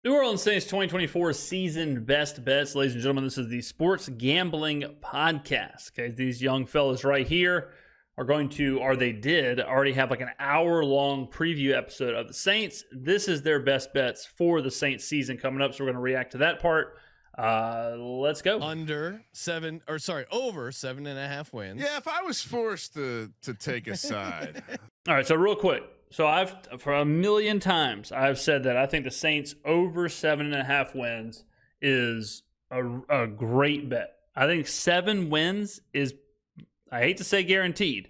New Orleans Saints 2024 season best bets. Ladies and gentlemen, this is the Sports Gambling Podcast. Okay, these young fellas right here already have like an hour-long preview episode of the Saints. This is their best bets for the Saints season coming up, so we're going to react to that part. Let's go. Over 7.5 wins. Yeah, if I was forced to take a side. All right, so real quick. So for a million times, I've said that I think the Saints over 7.5 wins is a great bet. I think 7 wins is, I hate to say guaranteed,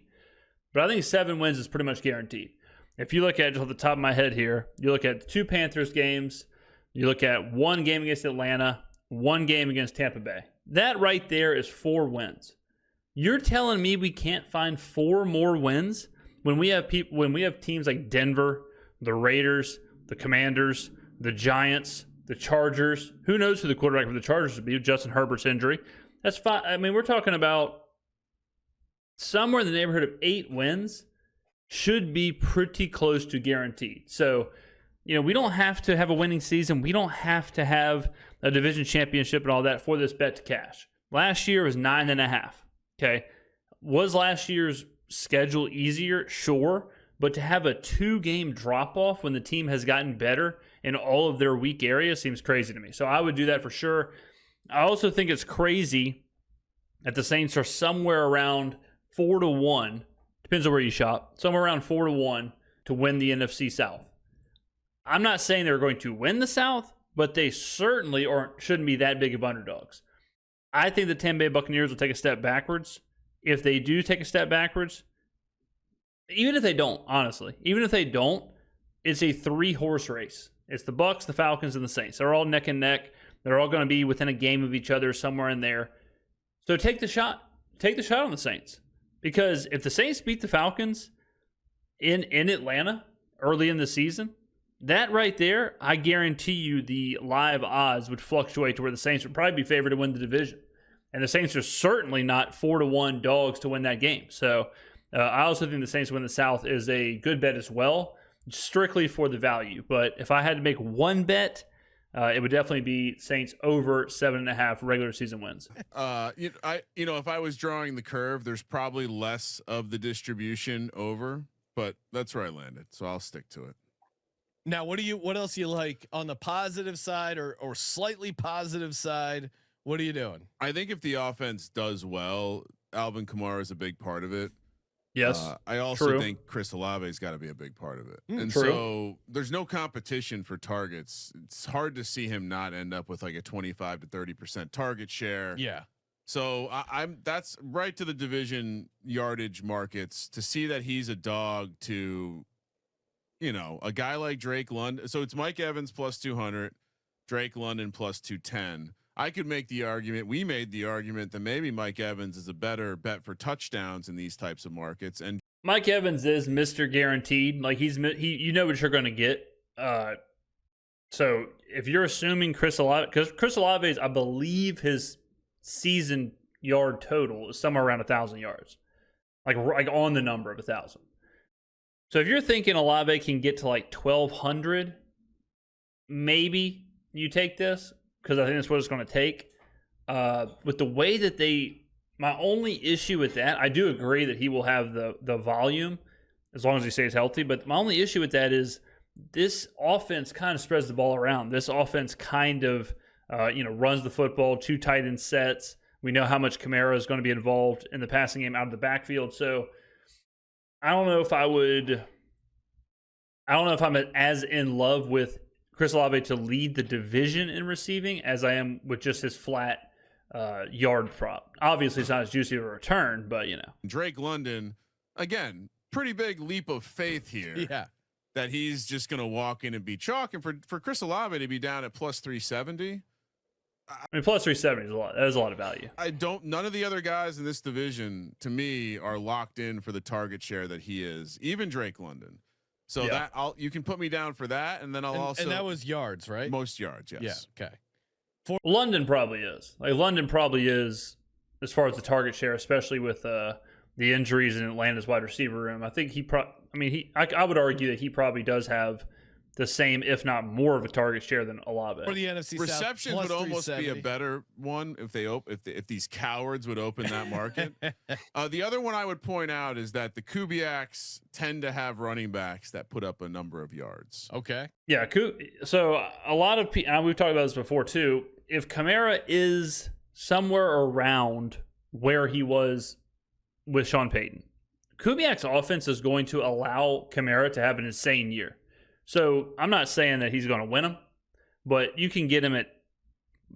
but I think 7 wins is pretty much guaranteed. If you look at it just off the top of my head here, you look at 2 Panthers games, you look at 1 game against Atlanta, 1 game against Tampa Bay. That right there is 4 wins. You're telling me we can't find 4 more wins? When we have teams like Denver, the Raiders, the Commanders, the Giants, the Chargers, who knows who the quarterback for the Chargers would be? Justin Herbert's injury. That's fine. I mean, we're talking about somewhere in the neighborhood of 8 wins should be pretty close to guaranteed. So, we don't have to have a winning season. We don't have to have a division championship and all that for this bet to cash. Last year was 9.5. Okay. Was last year's schedule easier? Sure. But to have a 2-game drop-off when the team has gotten better in all of their weak areas seems crazy to me. So I would do that for sure. I also think it's crazy that the Saints are somewhere around 4-1. Depends on where you shop. Somewhere around 4-1 to win the NFC South. I'm not saying they're going to win the South, but they certainly shouldn't be that big of underdogs. I think the Tampa Bay Buccaneers will take a step backwards. If they do take a step backwards, even if they don't, honestly, it's a 3-horse race. It's the Bucs, the Falcons, and the Saints. They're all neck and neck. They're all going to be within a game of each other somewhere in there. So take the shot. Take the shot on the Saints. Because if the Saints beat the Falcons in Atlanta early in the season, that right there, I guarantee you the live odds would fluctuate to where the Saints would probably be favored to win the division. And the Saints are certainly not 4-1 dogs to win that game. So I also think the Saints win the South is a good bet as well, strictly for the value. But if I had to make one bet, it would definitely be Saints over 7.5 regular season wins. If I was drawing the curve, there's probably less of the distribution over, but that's where I landed. So I'll stick to it. Now, what else you like on the positive side or slightly positive side? What are you doing? I think if the offense does well, Alvin Kamara is a big part of it. Yes. I also think Chris Olave's got to be a big part of it. So there's no competition for targets. It's hard to see him not end up with like a 25 to 30% target share. Yeah. So that's right to the division yardage markets to see that he's a dog to, a guy like Drake London. So it's Mike Evans plus 200, Drake London plus 210. I could make the argument. We made the argument that maybe Mike Evans is a better bet for touchdowns in these types of markets. And Mike Evans is Mr. Guaranteed. Like he, you know what you're going to get. So if you're assuming Chris Olave, because Chris Olave's, I believe his season yard total is somewhere around 1,000 yards, like on the number of 1,000. So if you're thinking Olave can get to like 1,200, maybe you take this. Because I think that's what it's going to take. With the way that my only issue with that, I do agree that he will have the volume as long as he stays healthy. But my only issue with that is this offense kind of spreads the ball around. This offense kind of, runs the football, 2 tight end sets. We know how much Kamara is going to be involved in the passing game out of the backfield. So I don't know if I'm as in love with Chris Olave to lead the division in receiving as I am with just his flat yard prop. Obviously, it's not as juicy of a return, but Drake London, again, pretty big leap of faith here. Yeah, that he's just going to walk in and be chalk, and for Chris Olave to be down at plus 370. I mean, plus 370 is a lot. That is a lot of value. None of the other guys in this division, to me, are locked in for the target share that he is. Even Drake London. So you can put me down for that, and then also and that was yards, right? Most yards, yes. Yeah. Okay. London probably is. London probably is as far as the target share, especially with the injuries in Atlanta's wide receiver room. I think I would argue that he probably does have the same, if not more, of a target share than Olave. For the NFC Receptions South, would almost be a 370. better one if these cowards would open that market. The other one I would point out is that the Kubiaks tend to have running backs that put up a number of yards. Okay. Yeah, so a lot of people, we've talked about this before too. If Kamara is somewhere around where he was with Sean Payton, Kubiak's offense is going to allow Kamara to have an insane year. So I'm not saying that he's going to win them, but you can get him at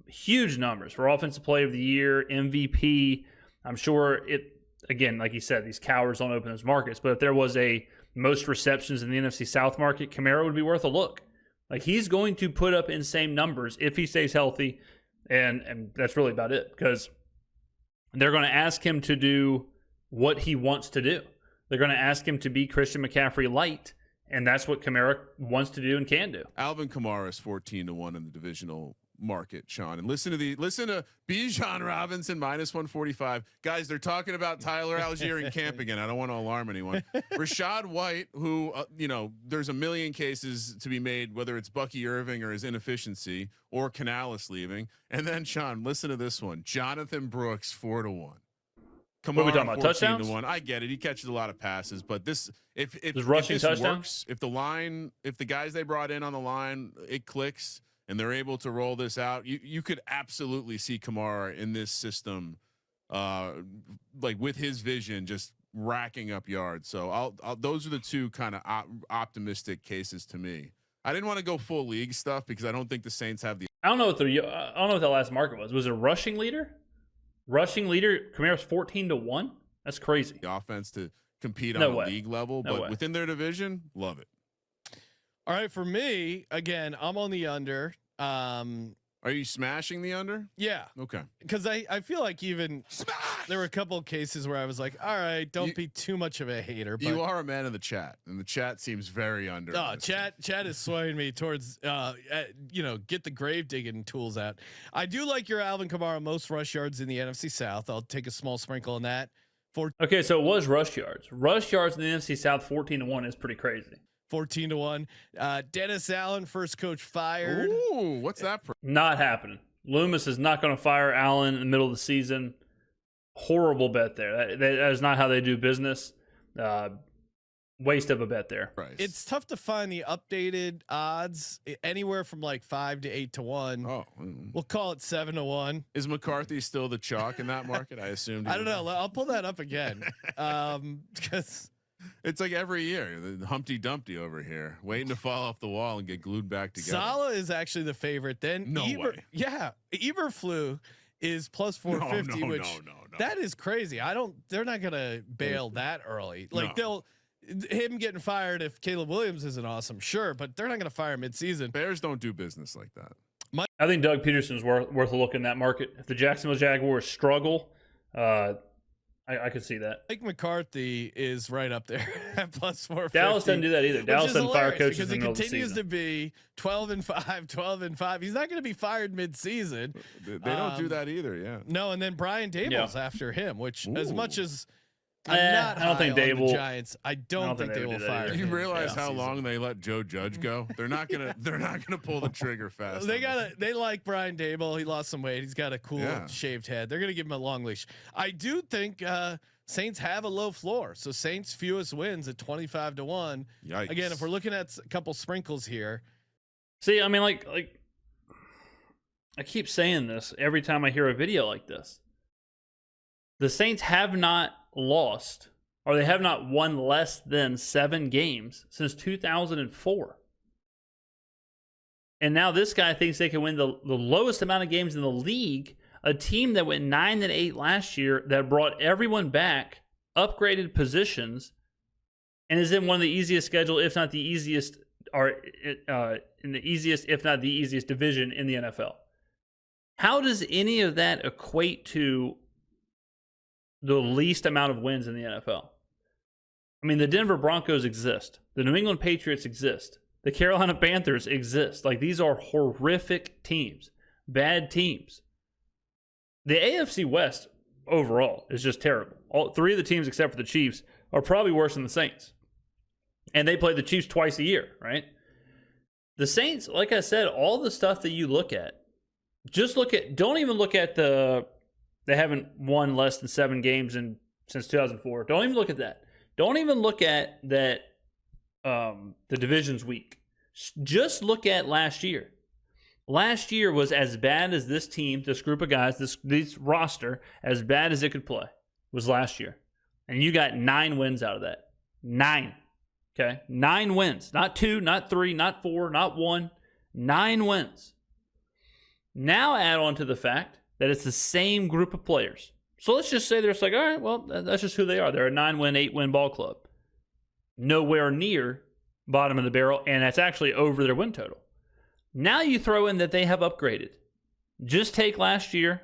huge numbers for Offensive Player of the Year, MVP. I'm sure it, again, like you said, these cowards don't open those markets. But if there was a most receptions in the NFC South market, Kamara would be worth a look. Like, he's going to put up insane numbers if he stays healthy. And that's really about it, because they're going to ask him to do what he wants to do. They're going to ask him to be Christian McCaffrey light. And that's what Kamara wants to do and can do. Alvin Kamara is 14-1 in the divisional market, Sean. And listen to Bijan Robinson -145. Guys, they're talking about Tyler Algier in camp again. I don't want to alarm anyone. Rashad White, who there's a million cases to be made, whether it's Bucky Irving or his inefficiency or Canales leaving. And then Sean, listen to this one: Jonathan Brooks 4-1. Come what on, are we talking about? Touchdowns? 14-1. I get it. He catches a lot of passes, but if rushing this touchdowns? works, if the guys they brought in on the line, it clicks and they're able to roll this out, you could absolutely see Kamara in this system, like with his vision, just racking up yards. So those are the two kind of optimistic cases to me. I didn't want to go full league stuff because I don't think the Saints have the. I don't know what the last market was. Was it a rushing leader? Rushing leader, Kamara's 14-1. That's crazy. Offense to compete No on way. a league level, No but way. within their division, love it. All right. For me, again, I'm on the under. Are you smashing the under? Yeah. Okay. Because I feel like even there were a couple of cases where I was like, all right, don't be too much of a hater. But You are a man of the chat, and the chat seems very under. Oh, chat is swaying me towards get the grave digging tools out. I do like your Alvin Kamara most rush yards in the NFC South. I'll take a small sprinkle on that. Okay, so it was rush yards. Rush yards in the NFC South 14-1 is pretty crazy. 14-1. Dennis Allen, first coach fired. Ooh, what's that? Not happening. Loomis is not going to fire Allen in the middle of the season. Horrible bet there. That is not how they do business. Waste of a bet there. Price. It's tough to find the updated odds anywhere from like 5 to 8 to 1. Oh, We'll call it 7 to 1. is McCarthy still the chalk in that market? I assumed. I don't know. I'll pull that up again. Because it's like every year, the Humpty Dumpty over here, waiting to fall off the wall and get glued back together. Salah is actually the favorite. Then No way. Yeah, Eberflus is plus 450, no, which no. that is crazy. They're not gonna bail that early. Like No. him getting fired if Caleb Williams isn't awesome, sure, but they're not gonna fire mid-season. Bears don't do business like that. I think Doug Peterson's worth a look in that market. If the Jacksonville Jaguars struggle, I could see that. Mike McCarthy is right up there at plus 450. Dallas doesn't do that either. Dallas doesn't fire coaches because in the he middle of the continues season. to be 12-5. He's not going to be fired mid-season. They don't do that either. Yeah. No, and then Brian Daboll's after him, which as Ooh. much as I'm not I don't think high on the Daboll- Giants, I don't think they will fire You him realize this how season. long they let Joe Judge go? They're not gonna pull the trigger fast. They like Brian Daboll. He lost some weight. He's got a cool Yeah. shaved head. They're gonna give him a long leash. I do think Saints have a low floor. So Saints fewest wins at 25-1. Yikes. Again, if we're looking at a couple sprinkles here. See, I mean, like I keep saying this every time I hear a video like this. The Saints have not lost, or they have not won less than 7 games since 2004. And now this guy thinks they can win the lowest amount of games in the league. A team that went 9-8 last year, that brought everyone back, upgraded positions, and is in one of the easiest schedule, if not the easiest, or in the easiest, if not the easiest division in the NFL. How does any of that equate to the least amount of wins in the NFL? I mean, the Denver Broncos exist. The New England Patriots exist. The Carolina Panthers exist. Like, these are horrific teams, bad teams. The AFC West overall is just terrible. All 3 of the teams, except for the Chiefs, are probably worse than the Saints. And they play the Chiefs twice a year, right? The Saints, like I said, all the stuff that you look at, don't even look at they haven't won less than 7 games since 2004. Don't even look at that. Don't even look at that, the division's weak. Just look at last year. Last year was as bad as this team, this group of guys, this roster, as bad as it could play was last year. And you got 9 wins out of that. 9. Okay? 9 wins. Not 2, not 3, not 4, not 1. 9 wins. Now add on to the fact that it's the same group of players. So let's just say they're just like, all right, well, that's just who they are. They're a 9-win, 8-win ball club. Nowhere near bottom of the barrel, and that's actually over their win total. Now you throw in that they have upgraded. Just take last year,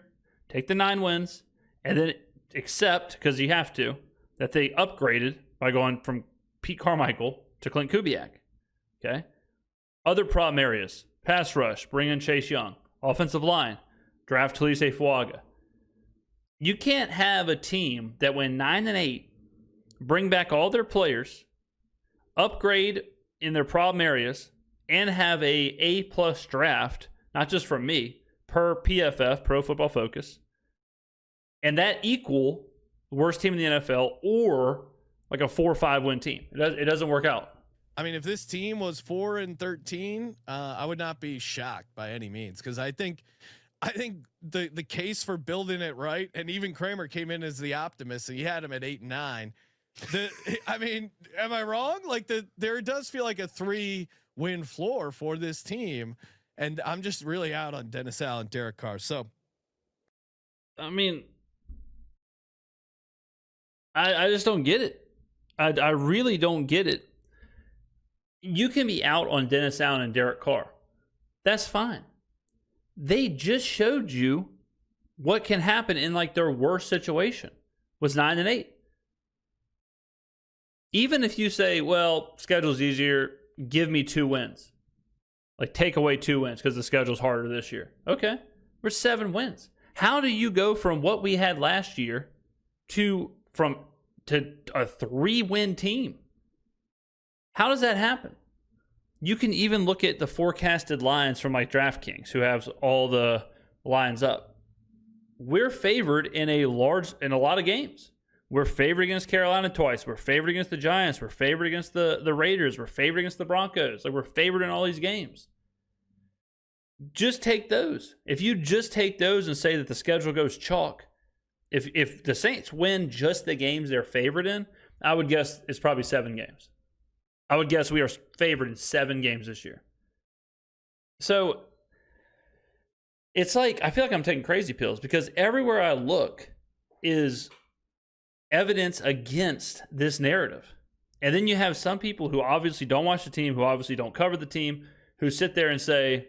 take the 9 wins, and then accept, because you have to, that they upgraded by going from Pete Carmichael to Clint Kubiak. Okay? Other problem areas: pass rush, bring in Chase Young. Offensive line, draft Talise Fuaga. You can't have a team that went 9-8, bring back all their players, upgrade in their problem areas, and have a A+ draft, not just from me, per PFF, Pro Football Focus, and that equal the worst team in the NFL or like a 4 or 5 win team. It doesn't work out. I mean, if this team was 4-13, I would not be shocked by any means, because I think the case for building it right, and even Kramer came in as the optimist, and he had him at 8-9. I mean, am I wrong? Like there does feel like a 3-win floor for this team, and I'm just really out on Dennis Allen, Derek Carr. So, I mean, I just don't get it. I really don't get it. You can be out on Dennis Allen and Derek Carr. That's fine. They just showed you what can happen in like their worst situation was 9-8. Even if you say, well, schedule's easier, give me 2 wins. Like take away 2 wins because the schedule's harder this year. Okay, we're 7 wins. How do you go from what we had last year to a 3-win team? How does that happen? You can even look at the forecasted lines from like DraftKings, who has all the lines up. We're favored in a lot of games. We're favored against Carolina twice. We're favored against the Giants. We're favored against the Raiders. We're favored against the Broncos. Like, we're favored in all these games. Just take those. If you just take those and say that the schedule goes chalk, if the Saints win just the games they're favored in, I would guess it's probably 7 games. I would guess we are favored in 7 games this year. So it's like, I feel like I'm taking crazy pills because everywhere I look is evidence against this narrative. And then you have some people who obviously don't watch the team, who obviously don't cover the team, who sit there and say,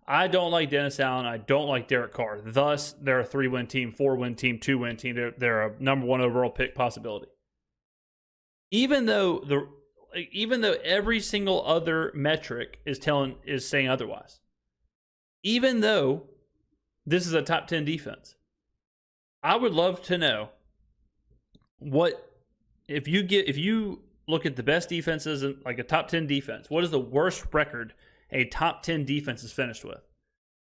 I don't like Dennis Allen, I don't like Derek Carr. Thus, they're a 3-win team, 4-win team, 2-win team. They're a number 1 overall pick possibility. Even though every single other metric is saying otherwise. Even though this is a top 10 defense. I would love to know if you look at the best defenses in like a top 10 defense, what is the worst record a top 10 defense is finished with?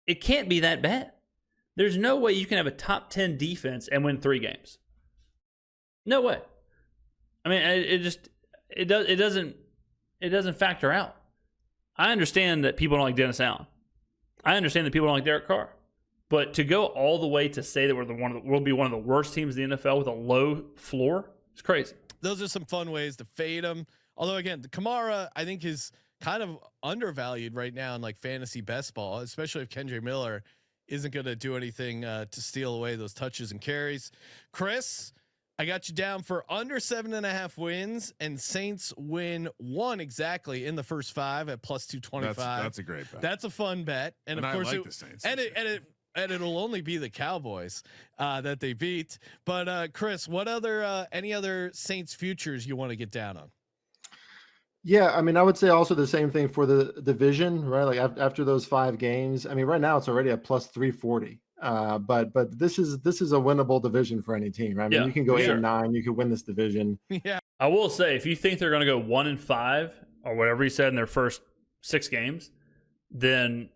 It can't be that bad. There's no way you can have a top 10 defense and win 3 games. No way. I mean, it doesn't factor out. I understand that people don't like Dennis Allen. I understand that people don't like Derek Carr. But to go all the way to say that we'll be one of the worst teams in the NFL with a low floor, it's crazy. Those are some fun ways to fade them. Although again, the Kamara, I think, is kind of undervalued right now in like fantasy best ball, especially if Kendre Miller isn't going to do anything to steal away those touches and carries. Chris, I got you down for under 7.5 wins, and Saints win 1 exactly in the first 5 at plus 225. That's a great bet. That's a fun bet, and of course, I like the Saints. And it'll only be the Cowboys that they beat. But Chris, what any other Saints futures you want to get down on? Yeah, I mean, I would say also the same thing for the division, right? Like after those 5 games, I mean, right now it's already at plus 340. But this is a winnable division for any team, right? I mean, you can go 8-9, you could win this division. Yeah. I will say, if you think they're going to go 1-5 or whatever he said in their first 6 games, then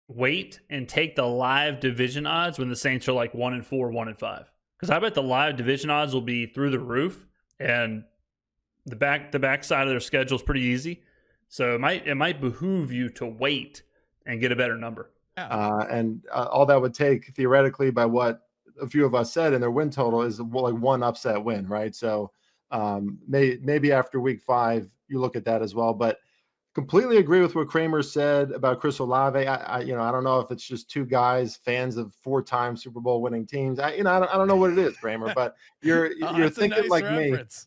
wait and take the live division odds when the Saints are like 1-4, 1-5. Because I bet the live division odds will be through the roof, and the back side of their schedule is pretty easy. So it might behoove you to wait and get a better number. And all that would take theoretically, by what a few of us said, in their win total is like one upset win, right? So maybe after week 5 you look at that as well. But completely agree with what Kramer said about Chris Olave. I don't know if it's just two guys, fans of 4-time Super Bowl winning teams. I don't know what it is, Kramer, but you're thinking like reference. Me.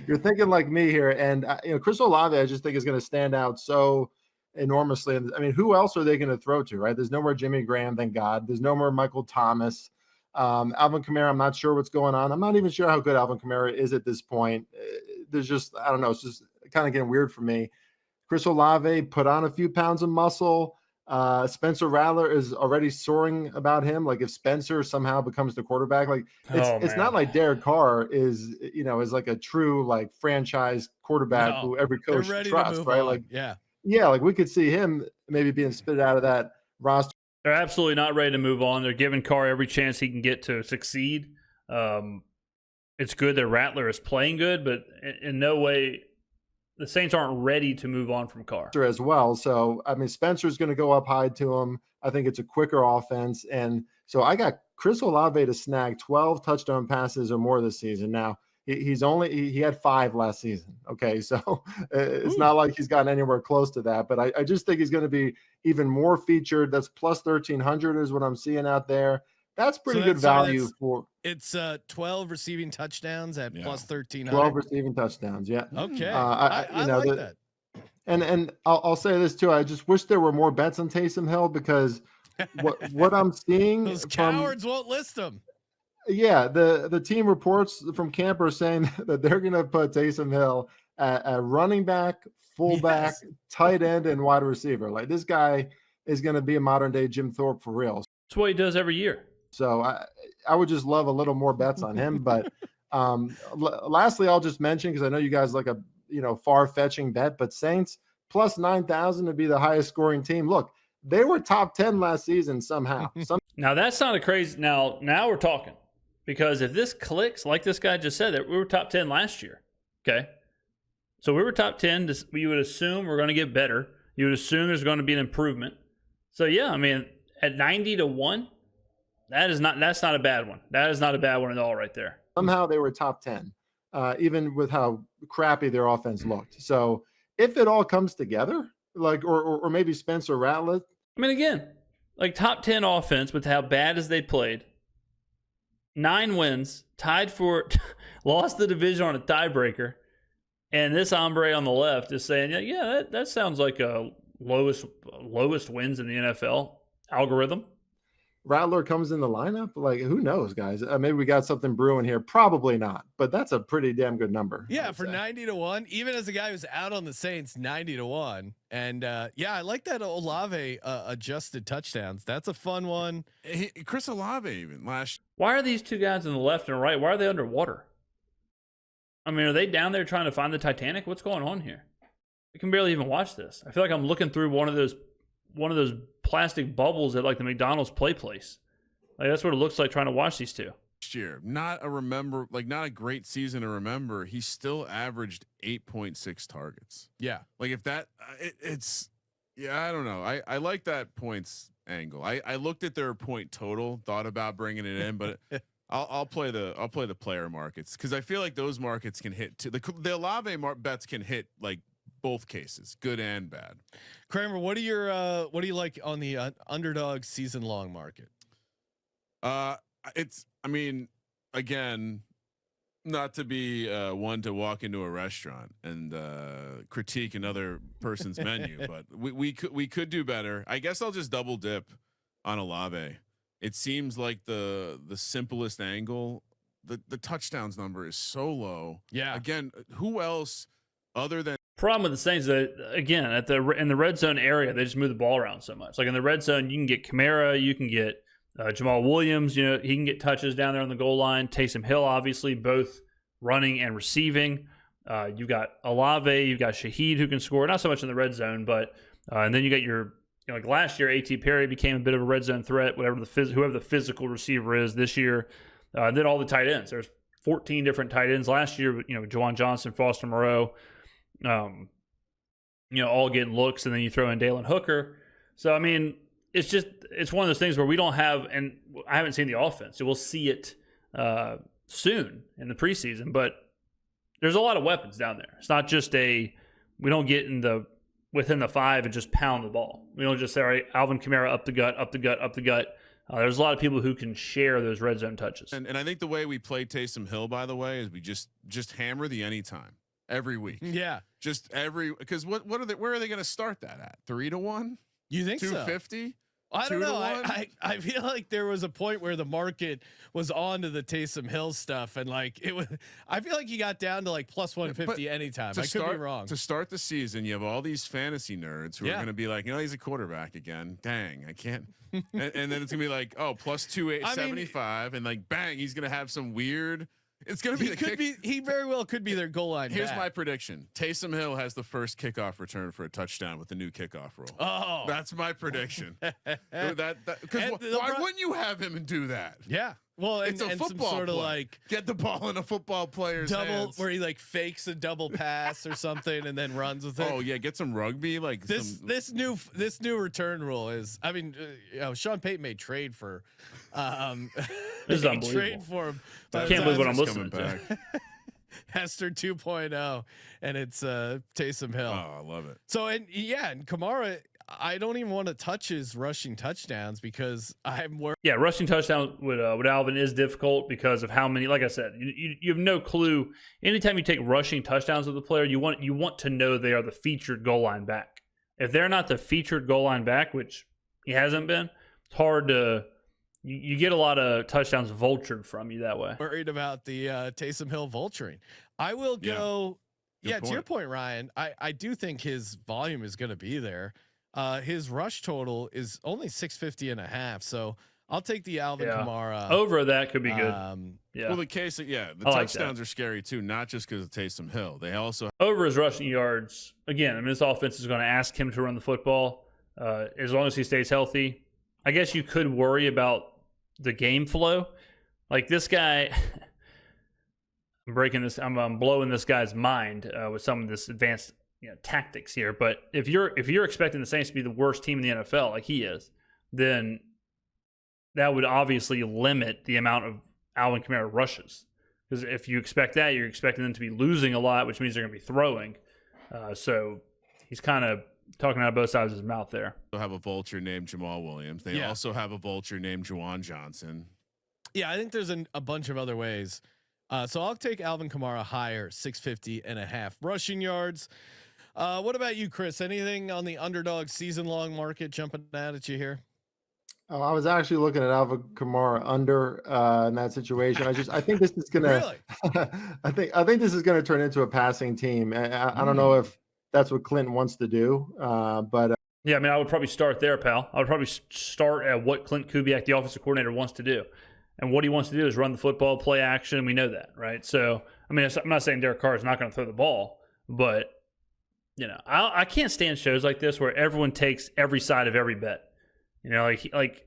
You're thinking like me here. And Chris Olave, I just think is going to stand out so enormously. And I mean, who else are they going to throw to, right? There's no more Jimmy Graham, thank God. There's no more Michael Thomas. Alvin Kamara, I'm not sure what's going on. I'm not even sure how good Alvin Kamara is at this point. There's just, I don't know. It's just kind of getting weird for me. Chris Olave put on a few pounds of muscle. Spencer Rattler is already soaring about him. Like if Spencer somehow becomes the quarterback, like it's not like Derek Carr is like a true like franchise quarterback who every coach trusts, right? On. Like yeah, like we could see him maybe being spit out of that roster. They're absolutely not ready to move on. They're giving Carr every chance he can get to succeed. It's good that Rattler is playing good, but in no way the Saints aren't ready to move on from Carr as well. So, I memean, Spencer's going to go up high to him. I think it's a quicker offense. And so I got Chris Olave to snag 12 touchdown passes or more this season. Now, he had 5 last season. Okay. So it's not like he's gotten anywhere close to that, but I just think he's going to be even more featured. That's plus 1,300 is what I'm seeing out there. That's pretty good value for. It's 12 receiving touchdowns at plus 1,300. 12 receiving touchdowns. Yeah. Okay. I like that. And I'll say this too. I just wish there were more bets on Taysom Hill, because what I'm seeing, those cowards won't list them. Yeah, the team reports from camp are saying that they're going to put Taysom Hill at running back, fullback, tight end, and wide receiver. Like this guy is going to be a modern day Jim Thorpe for real. That's what he does every year. So I would just love a little more bets on him. But lastly, I'll just mention, because I know you guys like a far-fetching bet, but Saints plus 9,000 to be the highest scoring team. Look, they were top 10 last season somehow. Now that's not a crazy. Now we're talking. Because if this clicks, like this guy just said, that we were top 10 last year, okay? So we were top 10. You would assume we're going to get better. You would assume there's going to be an improvement. So, yeah, I mean, at 90-1, that's not a bad one. That is not a bad one at all right there. Somehow they were top 10, even with how crappy their offense looked. So if it all comes together, like or maybe Spencer Rattler. I mean, again, like top 10 offense with how bad as they played. 9 wins, tied for, lost the division on a tiebreaker, and this hombre on the left is saying, that sounds like a lowest wins in the NFL algorithm. Rattler comes in the lineup? Like, who knows, guys? Maybe we got something brewing here. Probably not, but that's a pretty damn good number. Yeah, for 90-1, even as a guy who's out on the Saints, 90-1. And I like that Olave adjusted touchdowns. That's a fun one. Chris Olave even last. Why are these two guys on the left and right? Why are they underwater? I mean, are they down there trying to find the Titanic? What's going on here? I can barely even watch this. I feel like I'm looking through one of those plastic bubbles at like the McDonald's play place. Like that's what it looks like trying to watch these two. Last year, not a great season to remember. He still averaged 8.6 targets. Yeah. Like if that I don't know. I like that points angle. I looked at their point total, thought about bringing it in, but I'll play the player markets, because I feel like those markets can hit too. The Olave bets can hit like both cases, good and bad. Kramer, what do you like on the underdog season long market? I mean, again, not to be one to walk into a restaurant and critique another person's menu, but we could do better. I guess I'll just double dip on Olave. It seems like the simplest angle. The touchdowns number is so low. Yeah. Again, who else other than problem with the Saints is that, again, in the red zone area, they just move the ball around so much. Like in the red zone, you can get Kamara, you can get Jamal Williams. He can get touches down there on the goal line. Taysom Hill, obviously, both running and receiving. You've got Olave, you've got Shaheed who can score, not so much in the red zone, but and then you got your like last year, A.T. Perry became a bit of a red zone threat, whoever the physical receiver is this year. Then all the tight ends. There's 14 different tight ends last year. Juwan Johnson, Foster Moreau, all getting looks, and then you throw in Dalen Hooker. So I mean, it's one of those things where we don't have, and I haven't seen the offense. So we'll see it soon in the preseason, but there's a lot of weapons down there. It's not just we don't get within the 5 and just pound the ball. We don't just say, all right, Alvin Kamara up the gut, up the gut, up the gut. There's a lot of people who can share those red zone touches. And I think the way we play Taysom Hill, by the way, is we just hammer the anytime every week. Yeah. Just because where are they going to start that at? 3-1? You think 250? So? I don't know. I feel like there was a point where the market was on to the Taysom Hill stuff, and like it was. I feel like you got down to like plus 150 anytime. I could be wrong. To start the season, you have all these fantasy nerds who are going to be like, he's a quarterback again. Dang, I can't. and then it's gonna be like, plus 275, and like, bang, he's gonna have some weird. It's gonna be. He very well could be their goal line. Here's my prediction: Taysom Hill has the first kickoff return for a touchdown with the new kickoff rule. Oh, that's my prediction. Because why wouldn't you have him and do that? Yeah. Well, it's a football some sort of play. like get the ball in a football player's hands. Where he like fakes a double pass or something and then runs with it. Oh yeah, get some rugby like this new return rule is. I mean, Sean Payton made trade for. This is unbelievable. Trade for him. I can't believe what I'm listening to. Hester 2.0, and it's Taysom Hill. Oh, I love it. So and Kamara. I don't even want to touch his rushing touchdowns because I'm worried. Yeah, rushing touchdown with Alvin is difficult because of how many. Like I said, you have no clue. Anytime you take rushing touchdowns with a player, you want to know they are the featured goal line back. If they're not the featured goal line back, which he hasn't been, it's hard to. You get a lot of touchdowns vultured from you that way. Worried about the Taysom Hill vulturing. I will go. Yeah, to your point, Ryan. I do think his volume is going to be there. His rush total is only 650.5. So I'll take the Alvin Kamara. Over that could be good. Yeah. Well, the touchdowns are scary too, not just because of Taysom Hill. They also over his rushing yards. Again, I mean, this offense is going to ask him to run the football as long as he stays healthy. I guess you could worry about the game flow. Like this guy, I'm blowing this guy's mind with some of this advanced tactics here, but if you're expecting the Saints to be the worst team in the NFL like he is, then that would obviously limit the amount of Alvin Kamara rushes. Because if you expect that, you're expecting them to be losing a lot, which means they're going to be throwing. So he's kind of talking out of both sides of his mouth there. They have a vulture named Jamal Williams. They also have a vulture named Juwan Johnson. Yeah, I think there's a bunch of other ways. So I'll take Alvin Kamara higher, 650.5 rushing yards. What about you, Chris? Anything on the underdog season-long market jumping out at you here? Oh, I was actually looking at Alvin Kamara under in that situation. I think this is gonna. Really? I think this is gonna turn into a passing team. I don't know if that's what Clinton wants to do, but yeah, I mean, I would probably start there, pal. I would probably start at what Clint Kubiak, the offensive coordinator, wants to do, and what he wants to do is run the football, play action. We know that, right? So, I mean, I'm not saying Derek Carr is not going to throw the ball, but I can't stand shows like this where everyone takes every side of every bet. Like,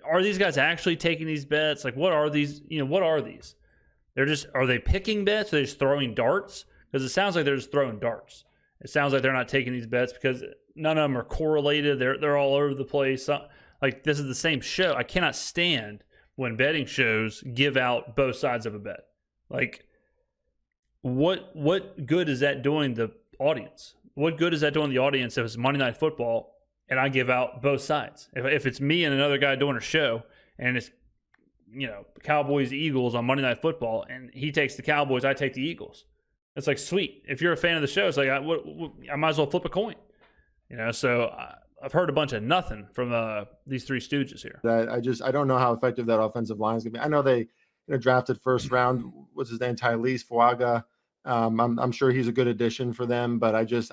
are these guys actually taking these bets? Like, what are these? What are these? Are they picking bets? Or are they just throwing darts? Because it sounds like they're just throwing darts. It sounds like they're not taking these bets because none of them are correlated. They're all over the place. Like, this is the same show. I cannot stand when betting shows give out both sides of a bet. Like, what good is that doing the audience? What good is that doing the audience if it's Monday Night Football and I give out both sides? If it's me and another guy doing a show and it's Cowboys Eagles on Monday Night Football and he takes the Cowboys, I take the Eagles. It's like, sweet. If you're a fan of the show, it's like I might as well flip a coin. So I've heard a bunch of nothing from these three stooges here. I don't know how effective that offensive line is going to be. I know they drafted first round. What's his name? Tylese Fuaga. I'm sure he's a good addition for them, but I just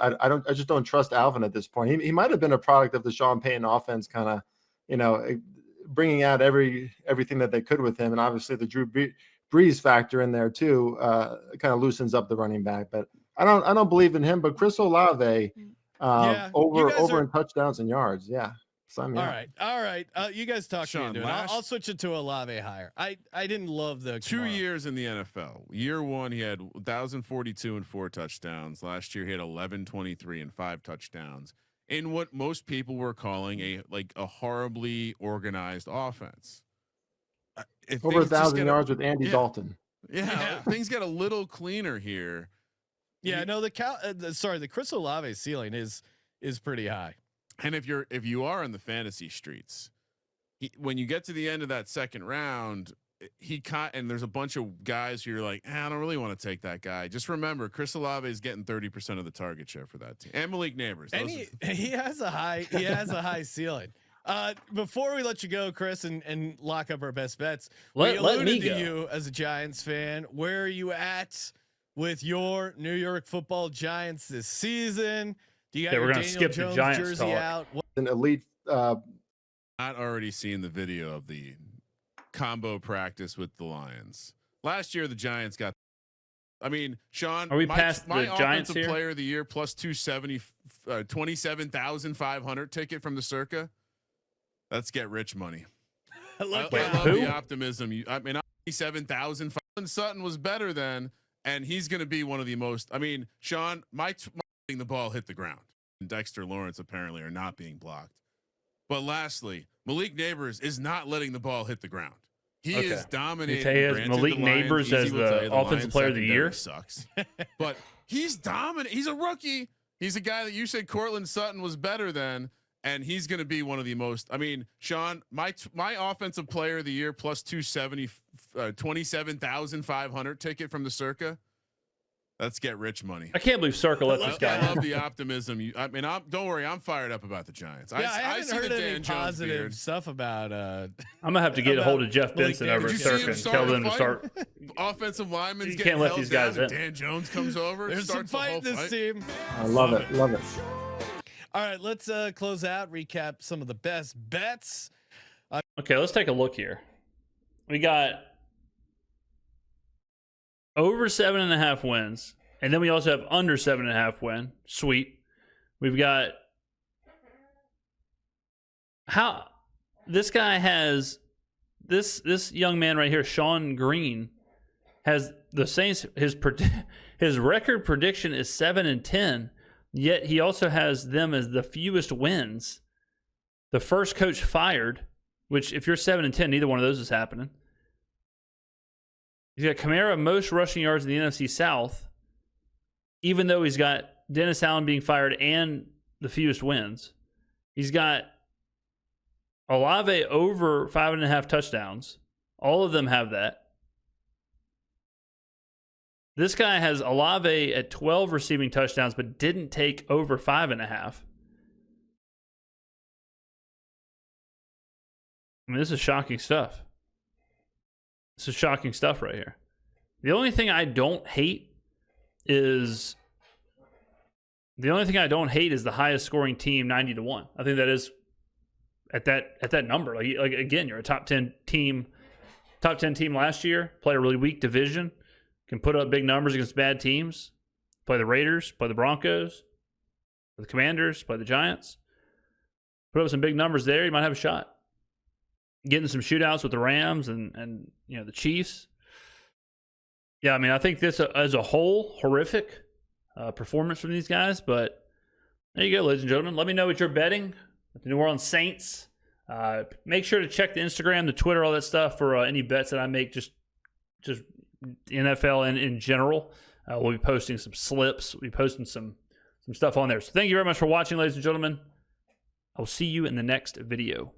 don't trust Alvin at this point. He might have been a product of the Sean Payton offense, kind of, bringing out everything that they could with him, and obviously the Drew Breeze factor in there too, kind of loosens up the running back. But I don't believe in him. But Chris Olave, Yeah, over in touchdowns and yards. Yeah. Sign me All up. right. You guys talk me Sean, into it. I'll switch it to Olave higher. I didn't love the 2 Kamara. years in the NFL. Year one, he had 1,042 and 4 touchdowns. Last year, he had 1,123 and 5 touchdowns in what most people were calling a horribly organized offense. Over 1,000 yards with Andy Dalton. Yeah, things get a little cleaner here. Yeah, no, the Chris Olave ceiling is pretty high. And if you are in the fantasy streets, when you get to the end of that second round, and there's a bunch of guys who you're like, I don't really want to take that guy. Just remember, Chris Olave is getting 30% of the target share for that team, and Malik Neighbors. And he has a high ceiling. Before we let you go, Chris, and lock up our best bets, we alluded to you as a Giants fan. Where are you at with your New York Football Giants this season? Do you got your Daniel Jones jersey out? An elite. Not already seen the video of the combo practice with the Lions last year. The Giants got. I mean, Sean, are we past my the Giants offensive here? player of the year plus 270, 27,500 ticket from the Circa. Let's get rich money. I love the optimism. I mean, 27,000. Sutton was better than, and he's going to be one of the most. I mean, Sean, my the ball hit the ground, and Dexter Lawrence apparently are not being blocked. But lastly, Malik Neighbors is not letting the ball hit the ground. He is dominating. Malik Neighbors as the offensive player of the year sucks, but he's dominant. He's a rookie. He's a guy that you said Cortland Sutton was better than, and he's going to be one of the most. I mean, Sean, my offensive player of the year plus 270, 27,500 ticket from the Circa. Let's get rich money. I can't believe Circle let this guy. I love the optimism. Don't worry. I'm fired up about the Giants. Yeah, I haven't heard any positive stuff about. I'm gonna have to get a hold of Jeff Benson over at Circle and tell them to start. Offensive linemen. You can't let these guys in. Dan Jones comes over. There's some fight in this team. I love it. Love it. All right, let's close out. Recap some of the best bets. Okay, let's take a look here. We got over 7.5 wins, and then we also have under 7.5 win. Sweet. We've got this guy has this young man right here, Sean Green, has the Saints. His record prediction is 7-10, yet he also has them as the fewest wins. The first coach fired, which if you're 7-10, neither one of those is happening. He's got Kamara most rushing yards in the NFC South, even though he's got Dennis Allen being fired and the fewest wins. He's got Olave over 5.5 touchdowns. All of them have that. This guy has Olave at 12 receiving touchdowns, but didn't take over 5.5. I mean, this is shocking stuff. This is shocking stuff right here. The only thing I don't hate is the highest scoring team, 90-1. I think that is at that number. Like again, you're a top 10 team last year. Played a really weak division. Can put up big numbers against bad teams. Play the Raiders. Play the Broncos. Play the Commanders. Play the Giants. Put up some big numbers there. You might have a shot. Getting some shootouts with the Rams and the Chiefs. Yeah, I mean, I think this as a whole, horrific performance from these guys. But there you go, ladies and gentlemen. Let me know what you're betting with the New Orleans Saints. Make sure to check the Instagram, the Twitter, all that stuff for any bets that I make, just NFL and in general. We'll be posting some slips. We'll be posting some stuff on there. So thank you very much for watching, ladies and gentlemen. I'll see you in the next video.